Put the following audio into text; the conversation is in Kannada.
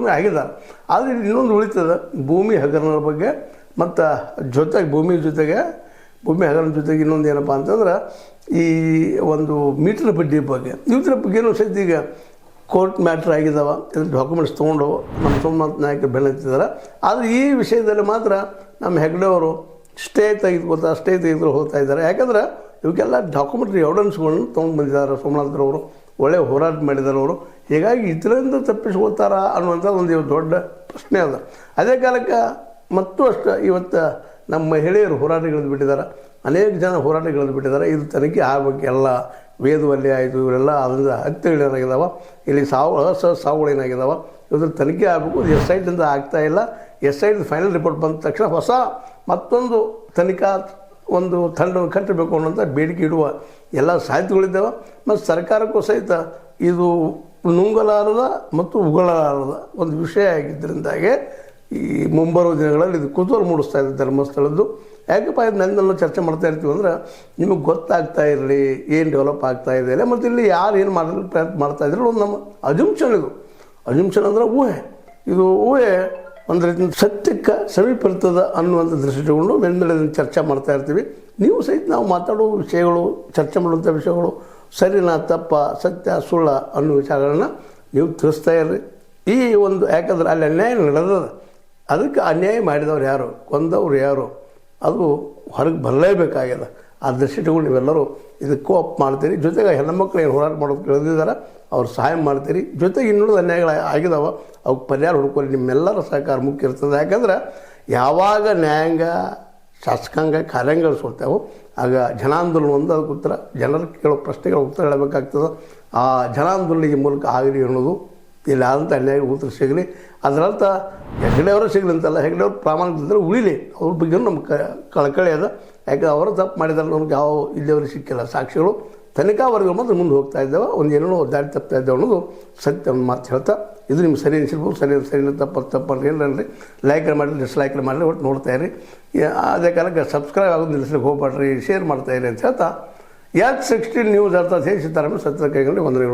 ತನಿಖೆನೂ ಆಗಿದ್ದಾರೆ. ಆದರೆ ಇಲ್ಲಿ ಇನ್ನೊಂದು ಉಳಿತದೆ, ಭೂಮಿ ಹಗರಣದ ಬಗ್ಗೆ ಮತ್ತು ಜೊತೆಗೆ ಭೂಮಿ ಹಗರಣ ಜೊತೆಗೆ ಇನ್ನೊಂದು ಏನಪ್ಪ ಅಂತಂದ್ರೆ ಈ ಒಂದು ಮೀಟರ್ ಬಡ್ಡಿ ಬಗ್ಗೆ ಇದ್ರ ಬಗ್ಗೆನೂ ಸಹಿತ ಈಗ ಕೋರ್ಟ್ ಮ್ಯಾಟ್ರ್ ಆಗಿದ್ದಾವೆ. ಇದ್ರ ಡಾಕ್ಯುಮೆಂಟ್ಸ್ ತೊಗೊಂಡು ನಮ್ಮ ಸೋಮನಾಥ್ ನಾಯಕರು ಬೆನ್ನತ್ತಿದ್ದಾರೆ. ಆದರೆ ಈ ವಿಷಯದಲ್ಲಿ ಮಾತ್ರ ನಮ್ಮ ಹೆಗ್ಡೆ ಅವರು ಸ್ಟೇ ತೆಗೆದು ಹೋಗ್ತಾ ಇದ್ದಾರೆ. ಯಾಕಂದ್ರೆ ಇವಕ್ಕೆಲ್ಲ ಡಾಕ್ಯುಮೆಂಟ್ರಿ ಎವಿಡೆನ್ಸ್ಗಳನ್ನು ತೊಗೊಂಡು ಬಂದಿದ್ದಾರೆ ಸೋಮನಾಥ್ರವರು. ಒಳ್ಳೆಯ ಹೋರಾಟ ಮಾಡಿದ್ದಾರೆ ಅವರು. ಹೀಗಾಗಿ ಇದರಿಂದ ತಪ್ಪಿಸ್ಕೊಳ್ತಾರ ಅನ್ನುವಂಥ ಒಂದು ದೊಡ್ಡ ಪ್ರಶ್ನೆ ಅದ. ಅದೇ ಕಾಲಕ್ಕೆ ಮತ್ತು ಅಷ್ಟು ಇವತ್ತು ನಮ್ಮ ಮಹಿಳೆಯರು ಹೋರಾಟಗಳಿದ್ದು ಬಿಟ್ಟಿದ್ದಾರೆ, ಅನೇಕ ಜನ ಹೋರಾಟಗಳಿದ್ದು ಬಿಟ್ಟಿದ್ದಾರೆ. ಇದು ತನಿಖೆ ಆಗಬೇಕು. ಎಲ್ಲ ವೇದವಲ್ಲಿ ಆಯಿತು, ಇವರೆಲ್ಲ ಅದರಿಂದ ಹತ್ಯೆಗಳೇನಾಗಿದ್ದಾವೆ, ಇಲ್ಲಿ ಸಾವುಗಳೇನಾಗಿದ್ದಾವೆ, ಇದ್ರ ತನಿಖೆ ಆಗಬೇಕು. ಎಸ್ ಐ ಟಿಂದ ಆಗ್ತಾಯಿಲ್ಲ. ಎಸ್ ಐ ಫೈನಲ್ ರಿಪೋರ್ಟ್ ಬಂದ ತಕ್ಷಣ ಹೊಸ ಮತ್ತೊಂದು ತನಿಖಾ ಒಂದು ತಂಡವನ್ನು ಕಟ್ಟಬೇಕು ಅನ್ನೋಂಥ ಬೇಡಿಕೆ ಇಡುವ ಎಲ್ಲ ಸಾಧ್ಯತೆಗಳಿದ್ದಾವೆ. ಮತ್ತು ಸರ್ಕಾರಕ್ಕೂ ಸಹಿತ ಇದು ನುಂಗಲಾರದ ಮತ್ತು ಉಗಳಲಾರದ ಒಂದು ವಿಷಯ ಆಗಿದ್ದರಿಂದಾಗೆ ಈ ಮುಂಬರುವ ದಿನಗಳಲ್ಲಿ ಇದು ಕುತೂಹಲ ಮೂಡಿಸ್ತಾ ಇದೆ ಧರ್ಮಸ್ಥಳದ್ದು. ಯಾಕಪ್ಪ ಇದು ನನ್ನೆಲ್ಲ ಚರ್ಚೆ ಮಾಡ್ತಾ ಇರ್ತೀವಿ ಅಂದ್ರೆ ನಿಮಗೆ ಗೊತ್ತಾಗ್ತಾ ಇರಲಿ ಏನು ಡೆವಲಪ್ ಆಗ್ತಾ ಇದೆ ಮತ್ತು ಇಲ್ಲಿ ಯಾರು ಏನು ಮಾಡಲು ಪ್ರಯತ್ನ ಮಾಡ್ತಾ ಇದ್ರು ಒಂದು ನಮ್ಮ ಅಜಂಪ್ಷನ್. ಅಜಂಪ್ಷನ್ ಅಂದರೆ ಊಹೆ ಒಂದು ರೀತಿ ಸತ್ಯಕ್ಕೆ ಸಮೀಪ ಇರ್ತದೆ ಅನ್ನುವಂಥ ದೃಷ್ಟಿ ಇಟ್ಟುಕೊಂಡು ಮೇಲೆ ಚರ್ಚೆ ಮಾಡ್ತಾ ಇರ್ತೀವಿ. ನೀವು ಸಹಿತ ನಾವು ಮಾತಾಡೋ ವಿಷಯಗಳು, ಚರ್ಚೆ ಮಾಡುವಂಥ ವಿಷಯಗಳು ಸರಿನಾ ತಪ್ಪ, ಸತ್ಯ ಸುಳ್ಳ ಅನ್ನೋ ವಿಚಾರಗಳನ್ನ ನೀವು ತಿಳಿಸ್ತಾ ಇರ್ರಿ. ಈ ಒಂದು ಯಾಕಂದ್ರೆ ಅಲ್ಲಿ ಅನ್ಯಾಯ ನಡೆದದ, ಅದಕ್ಕೆ ಅನ್ಯಾಯ ಮಾಡಿದವ್ರು ಯಾರು, ಕೊಂದವ್ರು ಯಾರು, ಅದು ಹೊರಗೆ ಬರಲೇಬೇಕಾಗ್ಯದ. ಆ ದೃಷ್ಟಿ ಇಟ್ಕೊಂಡು ನೀವೆಲ್ಲರೂ ಇದಕ್ಕೆ ಕೋಪ್ ಮಾಡ್ತೀರಿ. ಜೊತೆಗೆ ಹೆಣ್ಣುಮಕ್ಳು ಏನು ಹೋರಾಟ ಮಾಡೋದು ಕೇಳಿದ್ದಾರೆ ಅವ್ರು ಸಹಾಯ ಮಾಡ್ತೀರಿ. ಜೊತೆಗೆ ಇನ್ನುಳಿದ ಅನ್ಯಾಯಗಳು ಆಗಿದಾವೆ, ಅವಕ್ಕೆ ಪರಿಹಾರ ಹುಡ್ಕೊಳ್ಳಿ. ನಿಮ್ಮೆಲ್ಲರ ಸಹಕಾರ ಮುಖ್ಯ ಇರ್ತದೆ. ಯಾಕಂದ್ರೆ ಯಾವಾಗ ನ್ಯಾಯಾಂಗ, ಶಾಸಕಾಂಗ, ಕಾರ್ಯಾಂಗಗಳು ಸೋಲ್ತಾವೆ ಆಗ ಜನಾಂದೋಲನ ಒಂದು ಅದಕ್ಕೆ ಉತ್ತರ, ಜನರು ಕೇಳೋ ಪ್ರಶ್ನೆಗಳ ಉತ್ತರ ಹೇಳಬೇಕಾಗ್ತದೆ. ಆ ಜನಾಂದೋಲನ ಮೂಲಕ ಆಗಲಿ ಅನ್ನೋದು ಇಲ್ಲಿ ಆದಂಥ ಅನ್ಯಾಯ ಉತ್ತರ ಸಿಗಲಿ. ಅದರರ್ಥ ಹೆಗ್ಡೆಯವರು ಸಿಗಲಿ ಅಂತಲ್ಲ, ಹೆಗ್ಡೆಯವರು ಪ್ರಾಮಾಣಿಕತೆ ಉಳಿಲಿ, ಅವ್ರ ಬಗ್ಗೆ ನಮ್ಗೆ ಕಳಕಳಿ ಅದ. ಯಾಕಂದ್ರೆ ಅವರು ತಪ್ಪು ಮಾಡಿದ್ರೆ ನಮ್ಗೆ ಯಾವ ಇಲ್ಲಿಯವ್ರಿಗೆ ಸಿಕ್ಕಿಲ್ಲ ಸಾಕ್ಷಿಗಳು. ತನಿಖಾ ವರ್ಗಗಳು ಮಾತ್ರ ಮುಂದೆ ಹೋಗ್ತಾ ಇದ್ದಾವೆ, ಒಂದು ಏನೋ ದಾರಿ ತಪ್ತಾ ಇದ್ದಾವೆ ಅನ್ನೋದು ಸತ್ಯ ಮಾತು ಹೇಳ್ತಾ, ಇದು ನಿಮ್ಗೆ ಸರಿ ಅನಿಸಿರ್ಬೋದು. ಸರಿ ತಪ್ಪು ಏನ್ರಿ, ಲೈಕ್ ಮಾಡಿರಿ, ಡಿಸ್ಲೈಕ್ ಮಾಡಿರಿ, ಒಟ್ಟು ನೋಡ್ತಾ ಇರಿ. ಅದೇ ಕಾಲಕ್ಕೆ ಸಬ್ಸ್ಕ್ರೈಬ್ ಆಗೋದು ನಿಲ್ಲಿಸ್ಲಿಕ್ಕೆ ಹೋಗ್ಬೇಡ್ರಿ, ಶೇರ್ ಮಾಡ್ತಾಯಿರಿ ಅಂತ ಹೇಳ್ತಾ, H16 ನ್ಯೂಸ್ ಅರ್ಥ ಹೇಗೆ ಸಿಗ್ತಾರೆ ಸತ್ಯದ ಕೈಗೊಂಡು ವಂದನೆಗಳು.